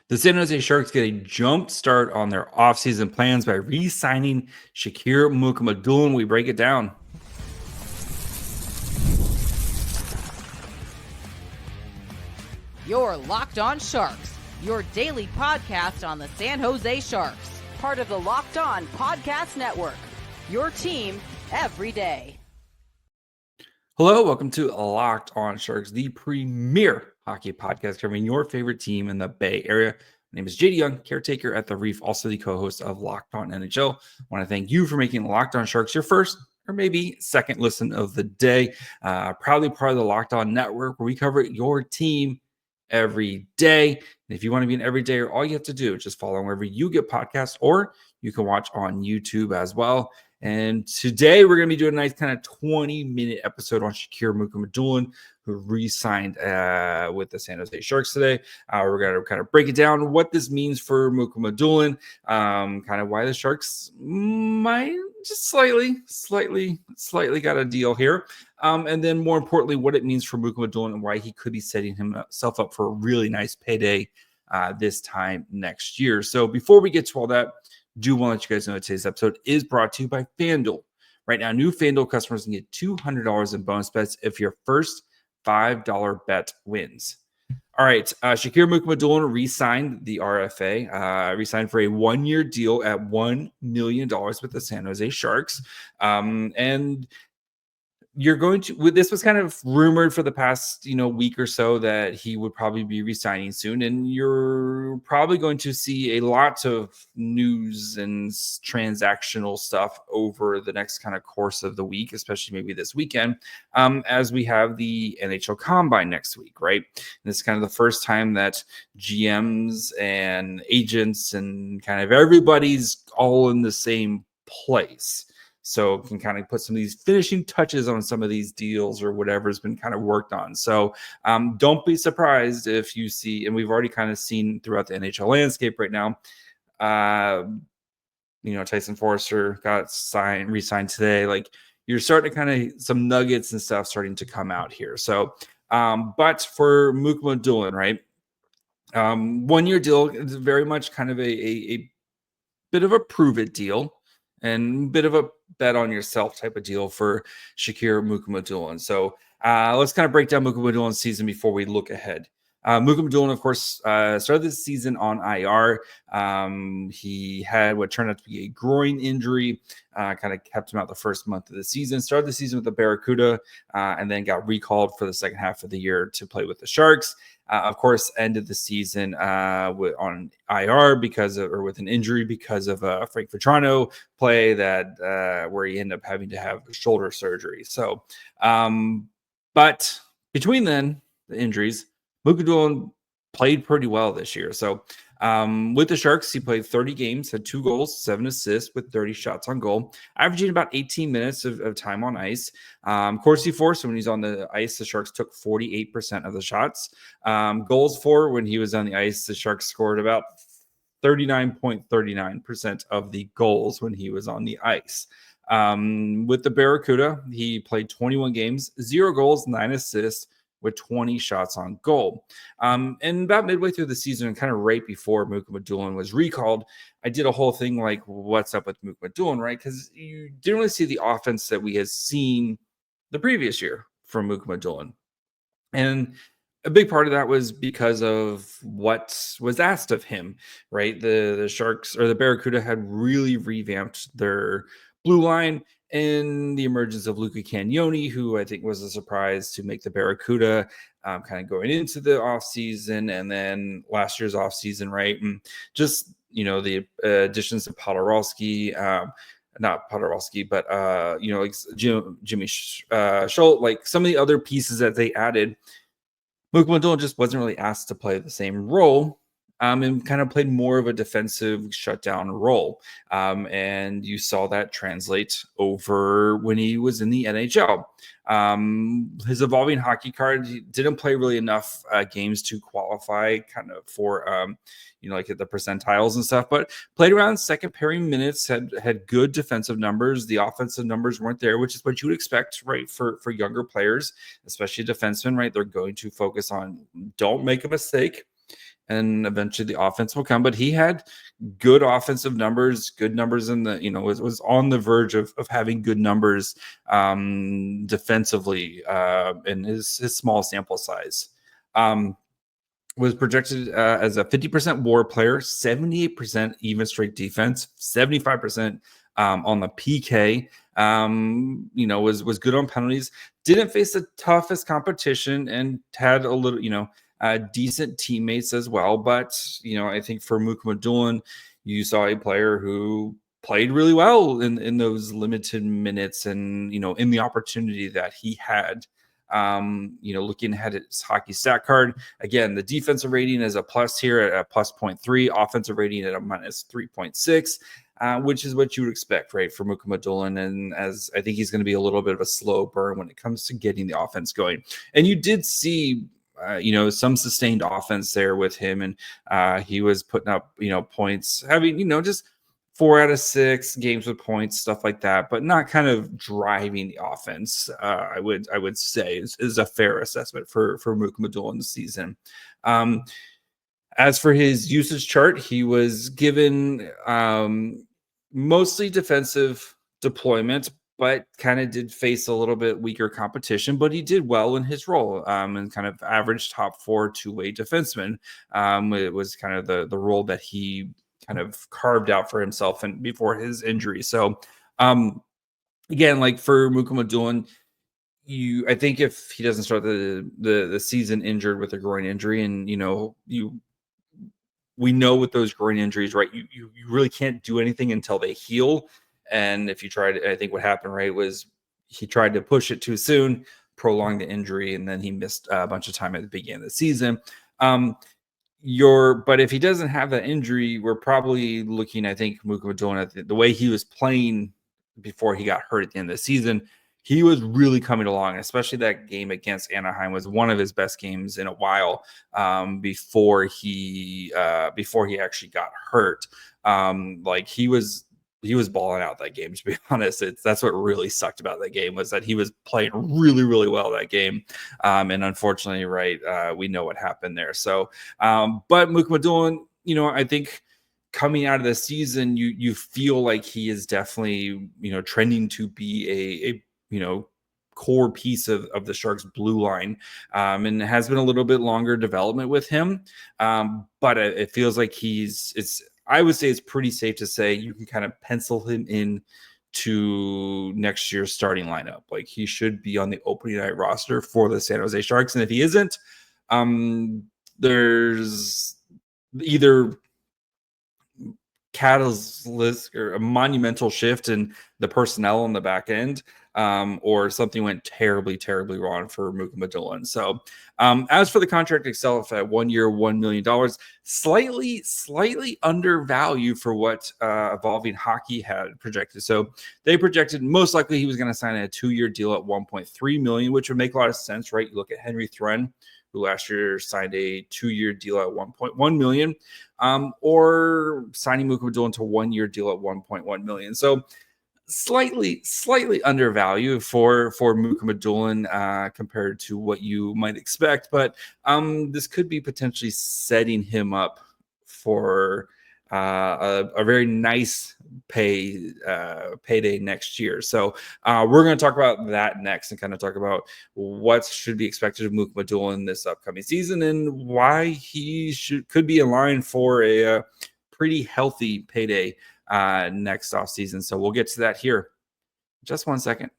The San Jose Sharks get a jump start on their offseason plans by re-signing Shakir Mukhamadullin. We break it down. You're Locked On Sharks, your daily podcast on the San Jose Sharks, part of the Locked On Podcast Network, your team every day. Hello, welcome to Locked On Sharks, the premier hockey podcast covering your favorite team in the Bay Area. My name is JD Young, caretaker at the Reef, also the co-host of Locked On NHL. I want to thank you for making Locked On Sharks your first or maybe second listen of the day. Proudly part of the Locked On Network, where we cover your team every day. And if you want to be an everydayer, all you have to do is just follow wherever you get podcasts, or you can watch on YouTube as well. And today we're going to be doing a nice kind of 20-minute episode on Shakir Mukhamadullin, who re-signed with the San Jose Sharks today. We're going to kind of break it down, what this means for Mukhamadullin, kind of why the Sharks might just slightly got a deal here. And then more importantly, what it means for Mukhamadullin and why he could be setting himself up for a really nice payday this time next year. So before we get to all that, do want to let you guys know that today's episode is brought to you by FanDuel. Right now, new FanDuel customers can get $200 in bonus bets if your first $5 bet wins. All right, Shakir Mukhamadullin re-signed the RFA, re-signed for a one-year deal at $1 million with the San Jose Sharks. And you're going to, this was kind of rumored for the past, week or so that he would probably be resigning soon. And you're probably going to see a lot of news and transactional stuff over the next kind of course of the week, especially maybe this weekend, as we have the NHL Combine next week, right? And this is kind of the first time that GMs and agents and kind of everybody's all in the same place. So can kind of put some of these finishing touches on some of these deals or whatever's been kind of worked on. So don't be surprised if you see, and we've already kind of seen throughout the NHL landscape right now, Tyson Forster got re-signed today. Like, you're starting to kind of some nuggets and stuff starting to come out here. So, but for Mukhamadullin, right? 1 year deal is very much kind of a bit of a prove it deal and a bit of a bet on yourself type of deal for Shakir Mukhamadullin. So let's kind of break down Mukhamadullin's season before we look ahead. Mukhamadullin, of course, started this season on IR. He had what turned out to be a groin injury, kind of kept him out the first month of the season. Started the season with the Barracuda, and then got recalled for the second half of the year to play with the Sharks. Of course, ended the season on IR with an injury because of a Frank Vetrano play that where he ended up having to have shoulder surgery. So, but between then the injuries, Mukhamadullin played pretty well this year. So with the Sharks, he played 30 games, had 2 goals, 7 assists with 30 shots on goal, averaging about 18 minutes of time on ice. Corsi for, so when he's on the ice, the Sharks took 48% of the shots. Goals for, when he was on the ice, the Sharks scored about 39.39% of the goals when he was on the ice. With the Barracuda, he played 21 games, 0 goals, 9 assists, with 20 shots on goal. And about midway through the season, and kind of right before Mukhamadullin was recalled, I did a whole thing like, what's up with Mukhamadullin, right? Because you didn't really see the offense that we had seen the previous year from Mukhamadullin. And a big part of that was because of what was asked of him, right? The Sharks, or the Barracuda, had really revamped their blue line, and the emergence of Luca Cagnoni, who I think was a surprise to make the Barracuda kind of going into the offseason, and then last year's offseason, right? And just, the additions to Podorowski, not Podorowski, but, like Jimmy Schultz, like some of the other pieces that they added. Mukhamadullin just wasn't really asked to play the same role. And kind of played more of a defensive shutdown role. And you saw that translate over when he was in the NHL. His evolving hockey card, he didn't play really enough games to qualify kind of for, like at the percentiles and stuff, but played around second pairing minutes, had good defensive numbers. The offensive numbers weren't there, which is what you would expect, right? For younger players, especially defensemen, right? They're going to focus on don't make a mistake. and eventually the offense will come. But he had good offensive numbers, good numbers in the, was on the verge of having good numbers defensively in his small sample size. Was projected as a 50% WAR player, 78% even strength defense, 75% on the PK. Was good on penalties. Didn't face the toughest competition and had a little, decent teammates as well. But I think for Mukhamadullin, you saw a player who played really well in those limited minutes and in the opportunity that he had. Looking ahead at his hockey stat card, again, the defensive rating is a plus here at a plus 0.3, offensive rating at a minus 3.6, which is what you would expect, right, for Mukhamadullin. And as I think he's going to be a little bit of a slow burn when it comes to getting the offense going. And you did see some sustained offense there with him, and he was putting up, points, having, just 4 out of 6 games with points, stuff like that, but not kind of driving the offense. I would say is a fair assessment for Mukhamadullin this season. As for his usage chart, he was given mostly defensive deployment, but kind of did face a little bit weaker competition, but he did well in his role and kind of average top 4 two-way defenseman. It was kind of the role that he kind of carved out for himself and before his injury. So again, like for Mukhamadullin, I think if he doesn't start the season injured with a groin injury, and we know with those groin injuries, right, you really can't do anything until they heal. And if you tried, I think what happened, right, was he tried to push it too soon, prolong the injury, and then he missed a bunch of time at the beginning of the season. But if he doesn't have that injury, we're probably looking, I think, Mukhamadullin, at the way he was playing before he got hurt at the end of the season. He was really coming along, especially that game against Anaheim was one of his best games in a while before he actually got hurt. He was balling out that game, to be honest. That's what really sucked about that game, was that he was playing really, really well that game. And unfortunately, right, we know what happened there. So, but Mukhamadullin, I think coming out of the season, you feel like he is definitely, trending to be a core piece of the Sharks blue line. And it has been a little bit longer development with him. But it feels like I would say it's pretty safe to say you can kind of pencil him in to next year's starting lineup. Like, he should be on the opening night roster for the San Jose Sharks. And if he isn't, there's either catalyst or a monumental shift in the personnel on the back end, or something went terribly, terribly wrong for Mukhamadullin. So as for the contract itself, at 1 year, $1 million, slightly undervalued for what Evolving Hockey had projected. So they projected most likely he was going to sign a 2-year deal at $1.3 million, which would make a lot of sense, right? You look at Henry Thrun, who last year signed a 2-year deal at $1.1 million, or signing Mukhamadullin to a 1-year deal at $1.1 million. So slightly undervalued for Mukhamadullin compared to what you might expect, but this could be potentially setting him up for a very nice payday next year. So we're going to talk about that next and kind of talk about what should be expected of Mukhamadullin this upcoming season and why he could be in line for a pretty healthy payday next offseason. So we'll get to that here. Just 1 second.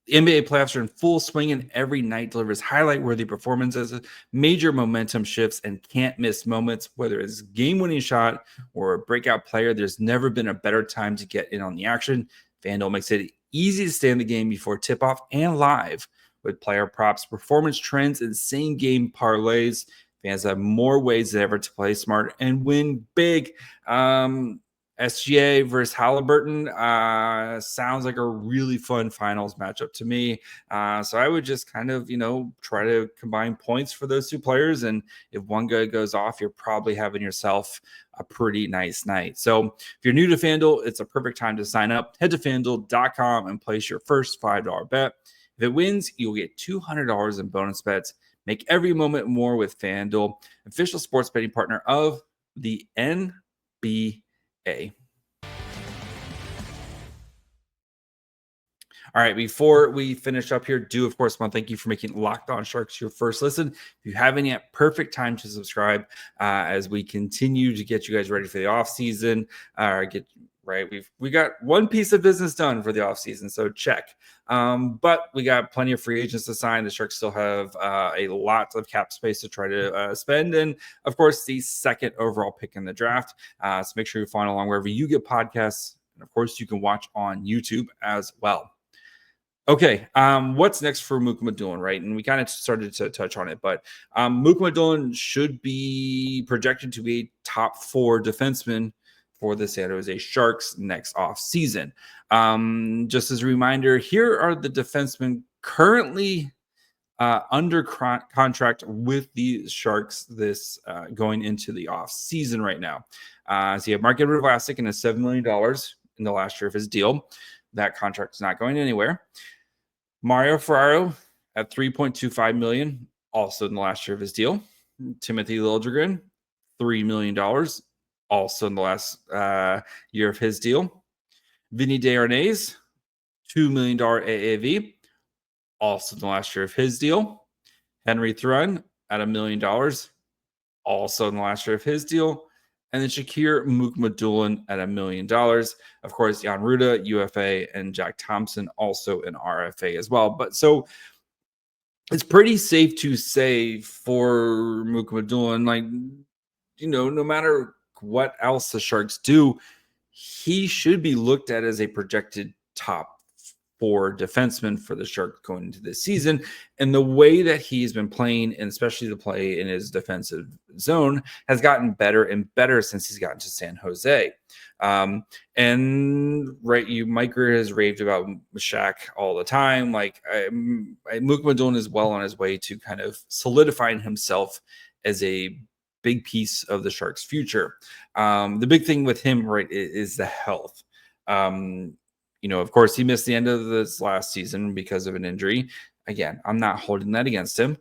The NBA playoffs are in full swing, and every night delivers highlight-worthy performances, major momentum shifts, and can't-miss moments. Whether it's a game-winning shot or a breakout player, there's never been a better time to get in on the action. FanDuel makes it easy to stay in the game before tip-off and live. With player props, performance trends, and same-game parlays, fans have more ways than ever to play smart and win big. SGA versus Halliburton sounds like a really fun finals matchup to me. So I would just kind of, try to combine points for those two players. And if one guy goes off, you're probably having yourself a pretty nice night. So if you're new to FanDuel, it's a perfect time to sign up. Head to FanDuel.com and place your first $5 bet. If it wins, you'll get $200 in bonus bets. Make every moment more with FanDuel, official sports betting partner of the NBA. All right, before we finish up here, of course want to thank you for making Locked On Sharks your first listen. If you haven't yet, perfect time to subscribe as we continue to get you guys ready for the off season. We got one piece of business done for the off season, so check. But we got plenty of free agents to sign. The Sharks still have a lot of cap space to try to spend, and of course, the second overall pick in the draft. So make sure you follow along wherever you get podcasts, and of course, you can watch on YouTube as well. Okay, what's next for Mukhamadullin, right? And we kind of started to touch on it, but Mukhamadullin should be projected to be a top 4 defenseman for the San Jose Sharks next offseason. Just as a reminder, here are the defensemen currently under contract with the Sharks this going into the offseason right now. So you have Mark-Edward Vlasic in a $7 million in the last year of his deal. That contract is not going anywhere. Mario Ferraro at $3.25 million, also in the last year of his deal. Timothy Liljegren, $3 million, also in the last year of his deal. Vinny Desharnais, $2 million AAV, also in the last year of his deal. Henry Thrun at $1 million, also in the last year of his deal. And then Shakir Mukhamadullin at $1 million. Of course, Jan Ruda, UFA, and Jack Thompson also an RFA as well. But so it's pretty safe to say for Mukhamadullin, no matter what else the Sharks do, he should be looked at as a projected top 4 defenseman for the Sharks going into this season. And the way that he's been playing, and especially the play in his defensive zone, has gotten better and better since he's gotten to San Jose. Mike Greer has raved about Shaq all the time. Mukhamadullin is well on his way to kind of solidifying himself as a big piece of the Sharks' future. The big thing with him, right, is the health. Of course, he missed the end of this last season because of an injury. Again, I'm not holding that against him.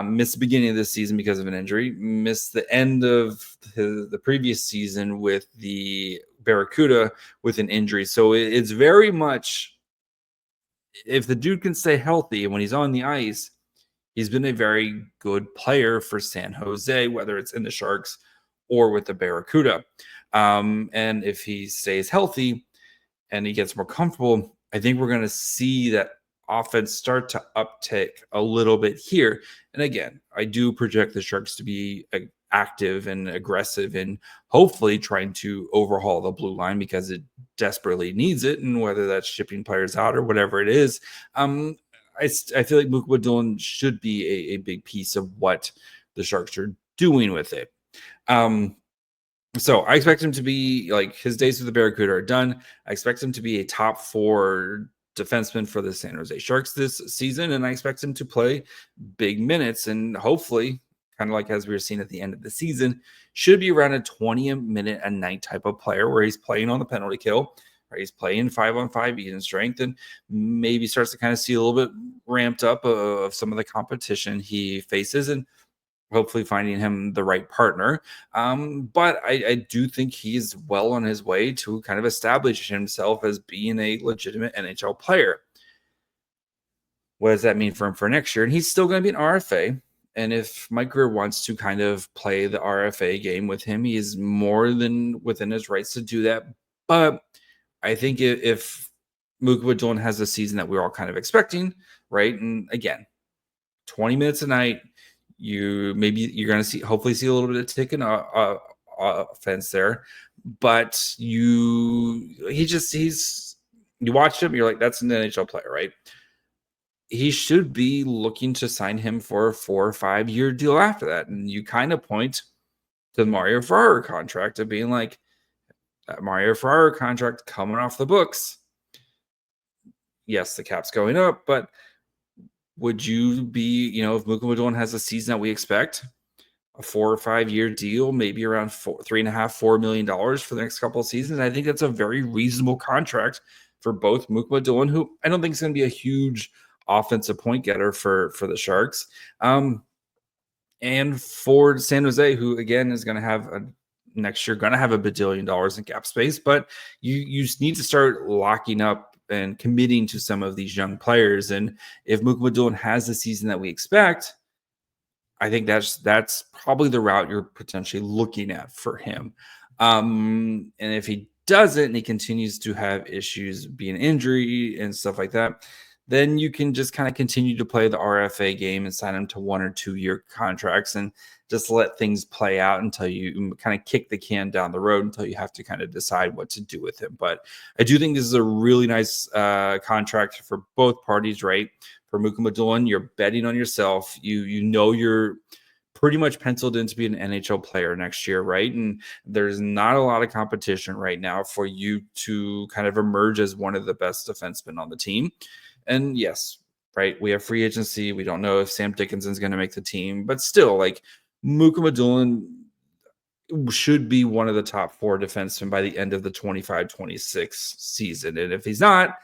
Missed the beginning of this season because of an injury. Missed the end of the previous season with the Barracuda with an injury. So it's very much, if the dude can stay healthy and when he's on the ice, he's been a very good player for San Jose, whether it's in the Sharks or with the Barracuda. And if he stays healthy and he gets more comfortable, I think we're going to see that offense start to uptake a little bit here. And again, I do project the Sharks to be active and aggressive and hopefully trying to overhaul the blue line because it desperately needs it. And whether that's shipping players out or whatever it is, I feel like Mukhamadullin should be a big piece of what the Sharks are doing with it. So I expect him to be, his days with the Barracuda are done. I expect him to be a top 4 defenseman for the San Jose Sharks this season, and I expect him to play big minutes, and hopefully, kind of like as we were seeing at the end of the season, should be around a 20-minute a night type of player where he's playing on the penalty kill, or he's playing 5-on-5 even strength, and maybe starts to kind of see a little bit ramped up of some of the competition he faces, and hopefully finding him the right partner. But I do think he's well on his way to kind of establish himself as being a legitimate NHL player. What does that mean for him for next year? And he's still going to be an RFA. And if Mike Greer wants to kind of play the RFA game with him, he is more than within his rights to do that. But I think if Mukhamadullin has a season that we're all kind of expecting, right? And again, 20 minutes a night, you're going to hopefully see a little bit of taken offense there, but you watch him, you're like, that's an NHL player, right? He should be looking to sign him for a 4 or 5 year deal after that. And you kind of point to the Mario Ferraro contract of being like, that Mario Ferraro contract coming off the books. Yes, the cap's going up, but would you be, if Mukhamadullin has a season that we expect, a 4 or 5 year deal, maybe around $3.5–4 million for the next couple of seasons? I think that's a very reasonable contract for both Mukhamadullin, who I don't think is going to be a huge offensive point getter for the Sharks. And for San Jose, who again is going to have next year going to have $1 billion in cap space, but you need to start locking up and committing to some of these young players. And if Mukhamadullin has the season that we expect, I think that's probably the route you're potentially looking at for him. And if he doesn't, and he continues to have issues being injury and stuff like that, then you can just kind of continue to play the RFA game and sign him to 1 or 2 year contracts and just let things play out until you kind of kick the can down the road until you have to kind of decide what to do with him. But I do think this is a really nice contract for both parties, right? For Mukhamadullin, you're betting on yourself. You know you're pretty much penciled in to be an NHL player next year, right? And there's not a lot of competition right now for you to kind of emerge as one of the best defensemen on the team. And yes, right, we have free agency. We don't know if Sam Dickinson's going to make the team, but still, like, Mukhamadullin should be one of the top 4 defensemen by the end of the 25-26 season. And if he's not,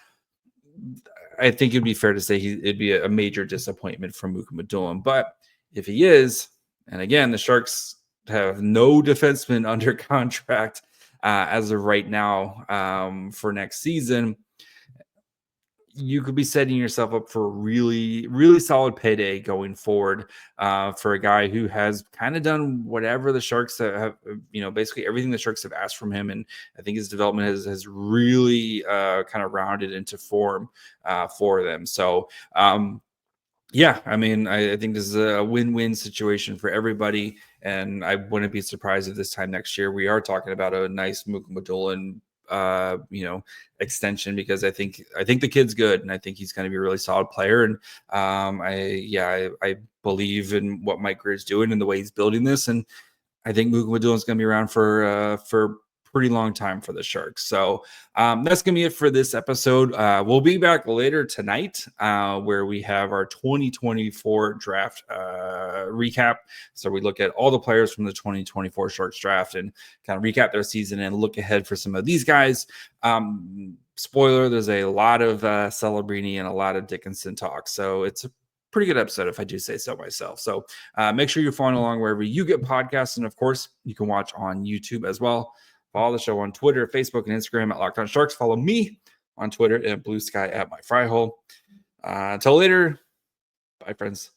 I think it'd be fair to say it'd be a major disappointment for Mukhamadullin. But if he is, and again, the Sharks have no defenseman under contract as of right now for next season, you could be setting yourself up for a really, really solid payday going forward for a guy who has kind of done whatever the Sharks have, basically everything the Sharks have asked from him. And I think his development has really kind of rounded into form for them. So, yeah, I mean, I think this is a win-win situation for everybody. And I wouldn't be surprised if this time next year we are talking about a nice Mukhamadullin extension, because I think the kid's good and I think he's going to be a really solid player. And I believe in what Mike Grier's doing and the way he's building this. And I think Mukhamadullin is going to be around for pretty long time for the Sharks. So that's going to be it for this episode. We'll be back later tonight where we have our 2024 draft recap. So we look at all the players from the 2024 Sharks draft and kind of recap their season and look ahead for some of these guys. Spoiler, there's a lot of Celebrini and a lot of Dickinson talk. So it's a pretty good episode, if I do say so myself. So make sure you're following along wherever you get podcasts. And of course, you can watch on YouTube as well. Follow the show on Twitter, Facebook, and Instagram at Locked On Sharks. Follow me on Twitter and Blue Sky at My Fry Hole. Until later, bye, friends.